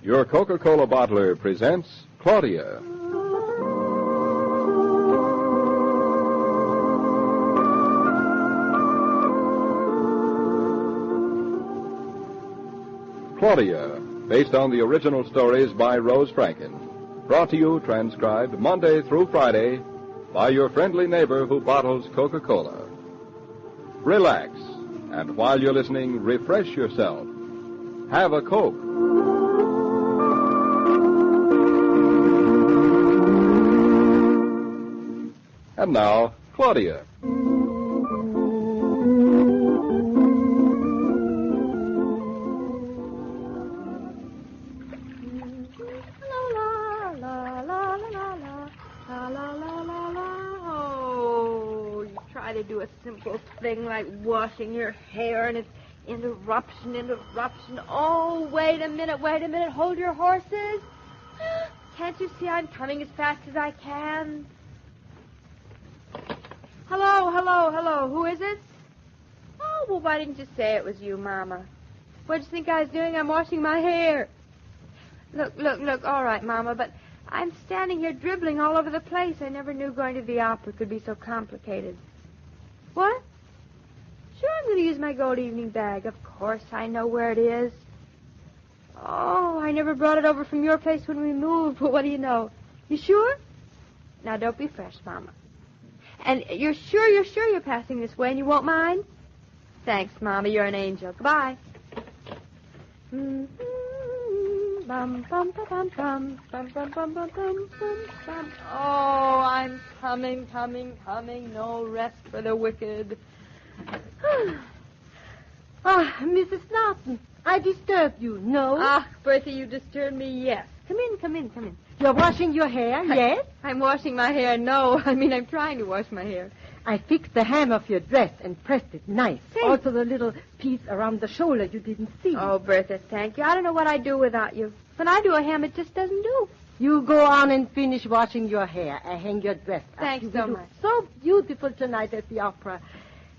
Your Coca-Cola bottler presents Claudia. Claudia, based on the original stories by Rose Franken. Brought to you, transcribed Monday through Friday, by your friendly neighbor who bottles Coca-Cola. Relax, and while you're listening, refresh yourself. Have a Coke. And now, Claudia. To do a simple thing like washing your hair and it's interruption. Oh, wait a minute, hold your horses. Can't you see I'm coming as fast as I can? Hello, who is it? Oh, well, why didn't you say it was you, Mama? What did you think I was doing? I'm washing my hair. Look, all right, Mama, but I'm standing here dribbling all over the place. I never knew going to the opera could be so complicated. What? Sure, I'm going to use my gold evening bag. Of course, I know where it is. Oh, I never brought it over from your place when we moved. Well, what do you know? You sure? Now, don't be fresh, Mama. And you're sure you're passing this way and you won't mind? Thanks, Mama. You're an angel. Goodbye. Oh, I'm coming. No rest for the wicked. Mrs. Naughton, I disturbed you, no? Bertha, you disturbed me, yes. Come in. You're washing your hair, yes? I'm washing my hair, no. I'm trying to wash my hair. I fixed the hem of your dress and pressed it nice. Thanks. Also the little piece around the shoulder you didn't see. Oh, Bertha, thank you. I don't know what I'd do without you. When I do a hem, it just doesn't do. You go on and finish washing your hair. I hang your dress up. Thanks so much. So beautiful tonight at the opera.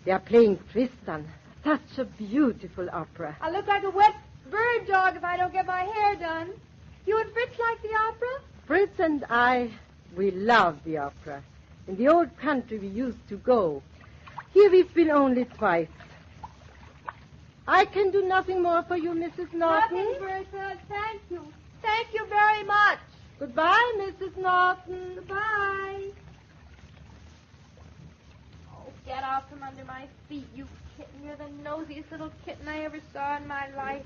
They are playing Tristan. Such a beautiful opera. I look like a wet bird dog if I don't get my hair done. You and Fritz like the opera? Fritz and I, we love the opera. In the old country we used to go. Here we've been only twice. I can do nothing more for you, Mrs. Naughton. Nothing, Bertha. Thank you. Thank you very much. Goodbye, Mrs. Naughton. Goodbye. Oh, get out from under my feet, you kitten. You're the nosiest little kitten I ever saw in my life.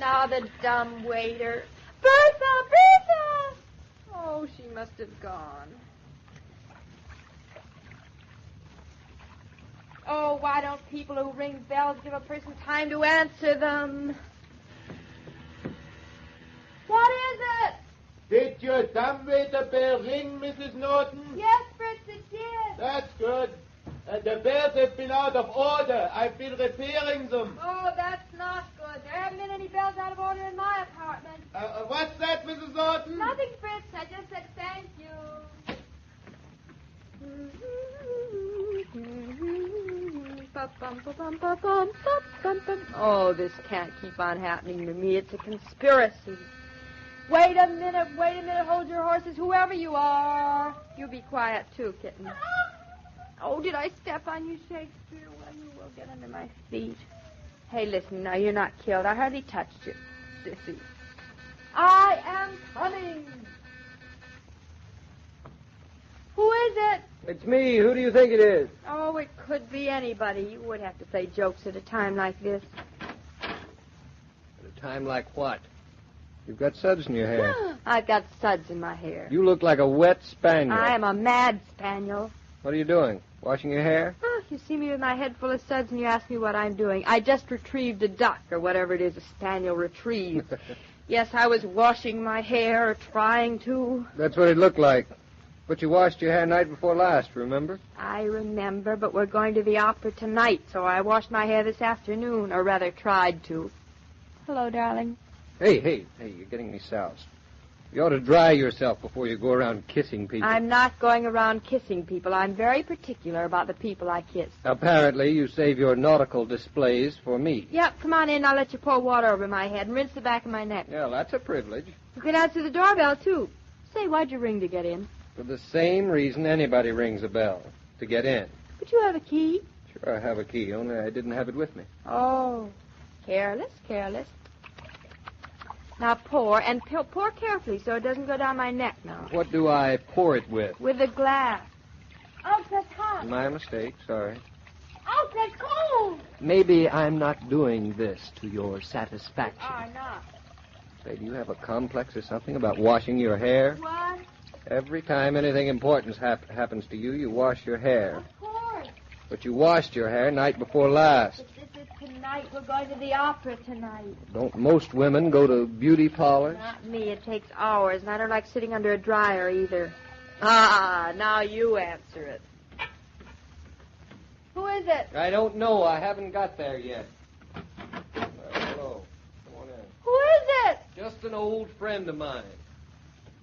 Now the dumb waiter. Bertha! Oh, she must have gone. Oh, why don't people who ring bells give a person time to answer them? What is it? Did your dumbwaiter bell ring, Mrs. Naughton? Yes, Fritz, it did. That's good. The bells have been out of order. I've been repairing them. Oh, that's not good. There haven't been any bells out of order in my apartment. What's that, Mrs. Naughton? Nothing, Fritz. I just said thank you. Oh, this can't keep on happening to me. It's a conspiracy. Wait a minute. Hold your horses, whoever you are. You be quiet, too, kitten. Oh, did I step on you, Shakespeare? Well, you will get under my feet. Hey, listen, now, you're not killed. I hardly touched you, sissy. I am coming. Who is it? It's me. Who do you think it is? Oh, it could be anybody. You would have to play jokes at a time like this. At a time like what? You've got suds in your hair. I've got suds in my hair. You look like a wet spaniel. I am a mad spaniel. What are you doing? Washing your hair? Oh, you see me with my head full of suds and you ask me what I'm doing. I just retrieved a duck or whatever it is a spaniel retrieves. Yes, I was washing my hair or trying to. That's what it looked like. But you washed your hair night before last, remember? I remember, but we're going to the opera tonight, so I washed my hair this afternoon, or rather tried to. Hello, darling. Hey, you're getting me soused. You ought to dry yourself before you go around kissing people. I'm not going around kissing people. I'm very particular about the people I kiss. Apparently, you save your nautical displays for me. Yep, come on in. I'll let you pour water over my head and rinse the back of my neck. Yeah, that's a privilege. You can answer the doorbell, too. Say, why'd you ring to get in? For the same reason anybody rings a bell, to get in. But you have a key. Sure, I have a key, only I didn't have it with me. Oh, careless. Now pour, and pour carefully so it doesn't go down my neck now. What do I pour it with? With a glass. Oh, that's hot. My mistake, sorry. Oh, that's cold. Maybe I'm not doing this to your satisfaction. Oh, no. Say, do you have a complex or something about washing your hair? What? Every time anything important happens to you, you wash your hair. Of course. But you washed your hair night before last. This is tonight. We're going to the opera tonight. Don't most women go to beauty parlors? Not me. It takes hours, and I don't like sitting under a dryer either. Ah, now you answer it. Who is it? I don't know. I haven't got there yet. Hello. Come on in. Who is it? Just an old friend of mine.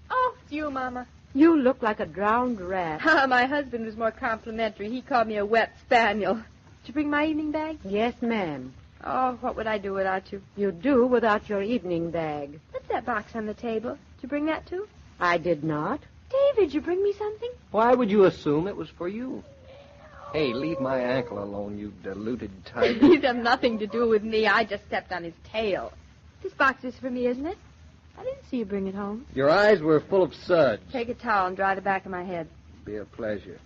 Oh, it's you, Mama. You look like a drowned rat. My husband was more complimentary. He called me a wet spaniel. Did you bring my evening bag? Yes, ma'am. Oh, what would I do without you? You do without your evening bag. What's that box on the table? Did you bring that, too? I did not. David, you bring me something? Why would you assume it was for you? Hey, leave my ankle alone, you deluded tiger. He's have nothing to do with me. I just stepped on his tail. This box is for me, isn't it? I didn't see you bring it home. Your eyes were full of suds. Take a towel and dry the back of my head. Be a pleasure.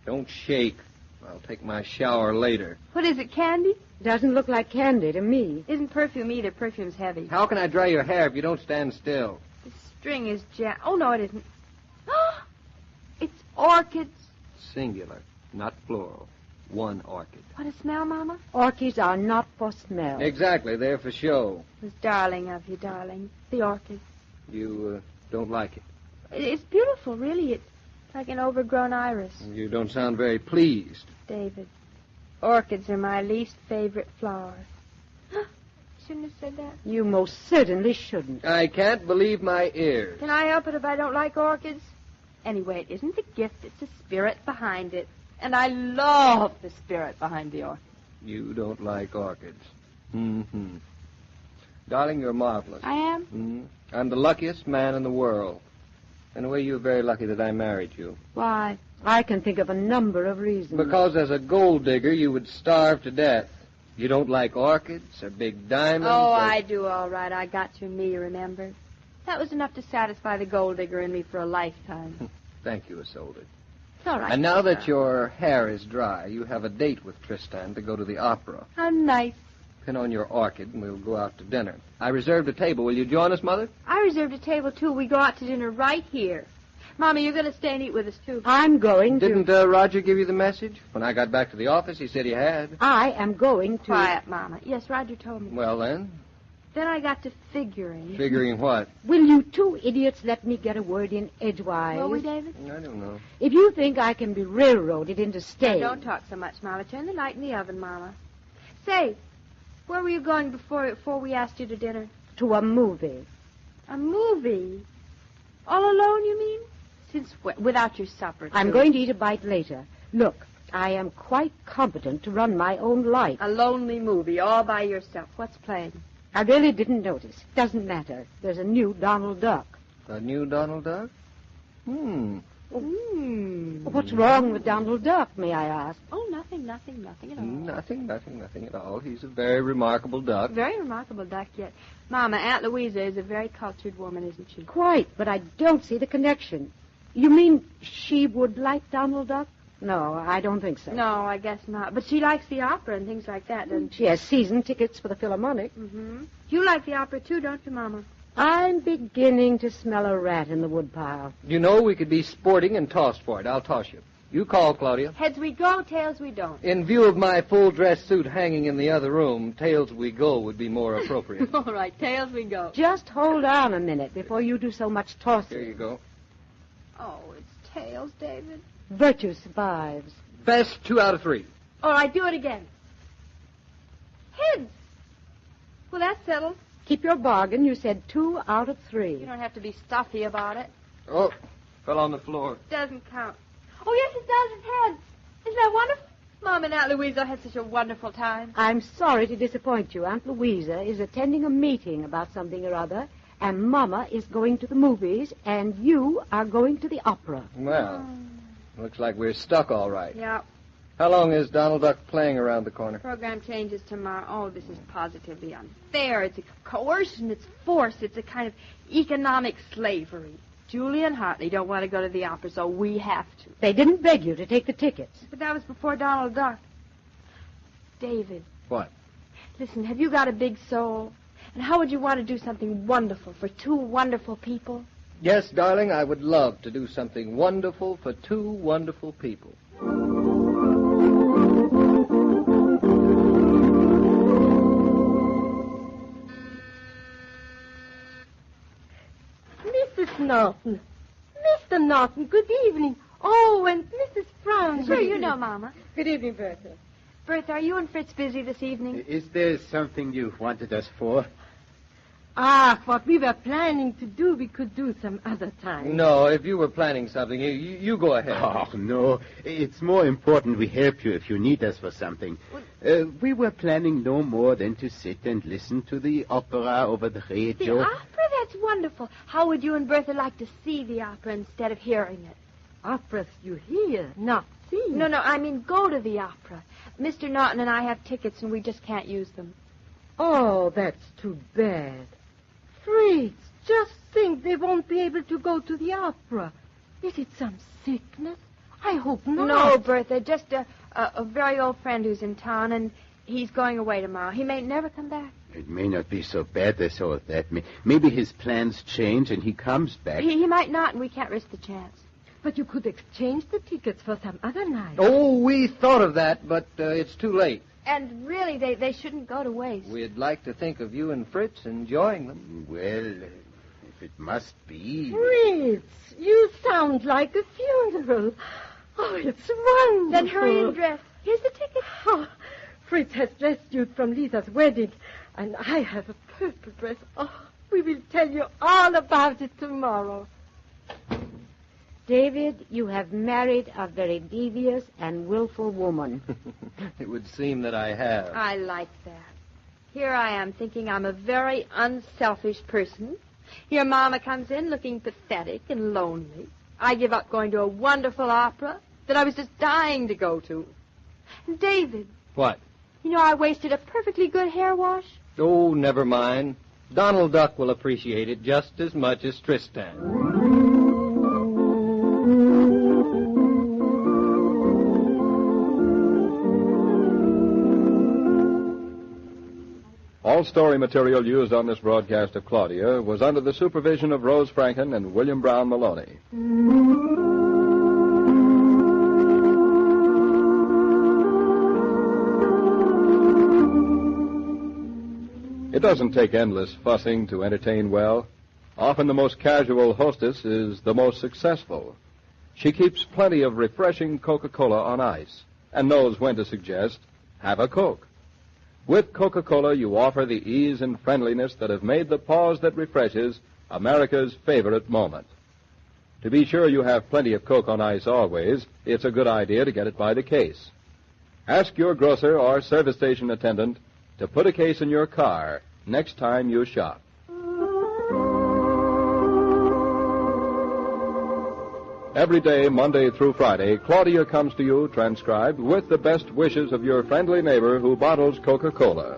Don't shake. I'll take my shower later. What is it, candy? Doesn't look like candy to me. Isn't perfume either. Perfume's heavy. How can I dry your hair if you don't stand still? The string is Oh, no, it isn't. It's orchids. Singular, not plural. One orchid. What a smell, Mama. Orchids are not for smell. Exactly, they're for show. It was darling of you, darling. The orchid. You don't like it? It's beautiful, really. It's like an overgrown iris. You don't sound very pleased. David, orchids are my least favorite flower. Shouldn't have said that. You most certainly shouldn't. I can't believe my ears. Can I help it if I don't like orchids? Anyway, it isn't the gift, it's the spirit behind it. And I love the spirit behind the orchid. You don't like orchids. Mm-hmm. Darling, you're marvelous. I am? Mm-hmm. I'm the luckiest man in the world. Anyway, you're very lucky that I married you. Why? I can think of a number of reasons. Because as a gold digger, you would starve to death. You don't like orchids or big diamonds. Oh, or... I do all right. I got you me, remember? That was enough to satisfy the gold digger in me for a lifetime. Thank you, Isolde. It's all right. And now that your hair is dry, you have a date with Tristan to go to the opera. How nice. Pin on your orchid, and we'll go out to dinner. I reserved a table. Will you join us, Mother? I reserved a table, too. We go out to dinner right here. Mama, you're going to stay and eat with us, too. I'm going to... Didn't Roger give you the message? When I got back to the office, he said he had. I am going to... Quiet, Mama. Yes, Roger told me. Well, then? Then I got to figuring. Figuring what? Will you two idiots let me get a word in edgewise? Will we, David? I don't know. If you think I can be railroaded into staying... Now, don't talk so much, Mama. Turn the light in the oven, Mama. Say, where were you going before we asked you to dinner? To a movie. A movie? All alone, you mean? Since without your supper, too. I'm going to eat a bite later. Look, I am quite competent to run my own life. A lonely movie, all by yourself. What's playing? I really didn't notice. Doesn't matter. There's a new Donald Duck. A new Donald Duck? What's wrong with Donald Duck, may I ask? Oh, nothing at all. Nothing at all. He's a very remarkable duck. Very remarkable duck, yet. Mama, Aunt Louisa is a very cultured woman, isn't she? Quite, but I don't see the connection. You mean she would like Donald Duck? No, I don't think so. No, I guess not. But she likes the opera and things like that, doesn't she? She has season tickets for the Philharmonic. Mm-hmm. You like the opera, too, don't you, Mama? I'm beginning to smell a rat in the woodpile. You know, we could be sporting and tossed for it. I'll toss you. You call, Claudia. Heads we go, tails we don't. In view of my full dress suit hanging in the other room, tails we go would be more appropriate. All right, tails we go. Just hold on a minute before you do so much tossing. Here you go. Oh, it's tails, David. Virtue survives. Best 2 out of 3. All right, do it again. Heads. Well, that's settled. Keep your bargain. You said 2 out of 3. You don't have to be stuffy about it. Oh, fell on the floor. Doesn't count. Oh, yes, it does. It's head. Isn't that wonderful? Mom and Aunt Louisa had such a wonderful time. I'm sorry to disappoint you. Aunt Louisa is attending a meeting about something or other, and Mama is going to the movies, and you are going to the opera. Well, looks like we're stuck all right. Yeah. How long is Donald Duck playing around the corner? Program changes tomorrow. Oh, this is positively unfair. It's a coercion. It's force. It's a kind of economic slavery. Julie and Hartley don't want to go to the opera, so we have to. They didn't beg you to take the tickets. But that was before Donald Duck. David. What? Listen, have you got a big soul? And how would you want to do something wonderful for 2 wonderful people? Yes, darling, I would love to do something wonderful for 2 wonderful people. Mrs. Naughton. Mr. Naughton, good evening. Oh, and Mrs. Franken. Sure, you know, Mama. Good evening, Bertha. Bertha, are you and Fritz busy this evening? Is there something you wanted us for? What we were planning to do, we could do some other time. No, if you were planning something, you go ahead. Oh, no. It's more important we help you if you need us for something. We were planning no more than to sit and listen to the opera over the radio. The opera? That's wonderful. How would you and Bertha like to see the opera instead of hearing it? Operas you hear, not see. No, I mean go to the opera. Mr. Naughton and I have tickets, and we just can't use them. Oh, that's too bad. Fritz, just think they won't be able to go to the opera. Is it some sickness? I hope not. No, Bertha, just a very old friend who's in town, and he's going away tomorrow. He may never come back. It may not be so bad as all of that. Maybe his plans change and he comes back. He might not, and we can't risk the chance. But you could exchange the tickets for some other night. Oh, we thought of that, but it's too late. And really, they shouldn't go to waste. We'd like to think of you and Fritz enjoying them. Well, if it must be... Fritz, you sound like a funeral. Oh, it's wonderful. Then hurry and dress. Here's the ticket. Oh, Fritz has dress suit from Lisa's wedding, and I have a purple dress. Oh, we will tell you all about it tomorrow. David, you have married a very devious and willful woman. It would seem that I have. I like that. Here I am thinking I'm a very unselfish person. Here Mama comes in looking pathetic and lonely. I give up going to a wonderful opera that I was just dying to go to. And David. What? You know, I wasted a perfectly good hair wash. Oh, never mind. Donald Duck will appreciate it just as much as Tristan. All story material used on this broadcast of Claudia was under the supervision of Rose Franken and William Brown Meloney. It doesn't take endless fussing to entertain well. Often the most casual hostess is the most successful. She keeps plenty of refreshing Coca-Cola on ice and knows when to suggest, have a Coke. With Coca-Cola, you offer the ease and friendliness that have made the pause that refreshes America's favorite moment. To be sure you have plenty of Coke on ice always, it's a good idea to get it by the case. Ask your grocer or service station attendant to put a case in your car next time you shop. Every day, Monday through Friday, Claudia comes to you transcribed with the best wishes of your friendly neighbor who bottles Coca-Cola.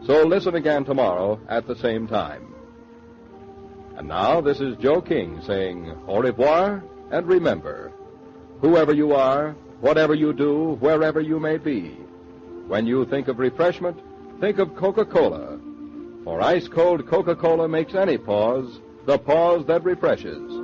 So listen again tomorrow at the same time. And now, this is Joe King saying au revoir, and remember, whoever you are, whatever you do, wherever you may be, when you think of refreshment, think of Coca-Cola. For ice-cold Coca-Cola makes any pause the pause that refreshes.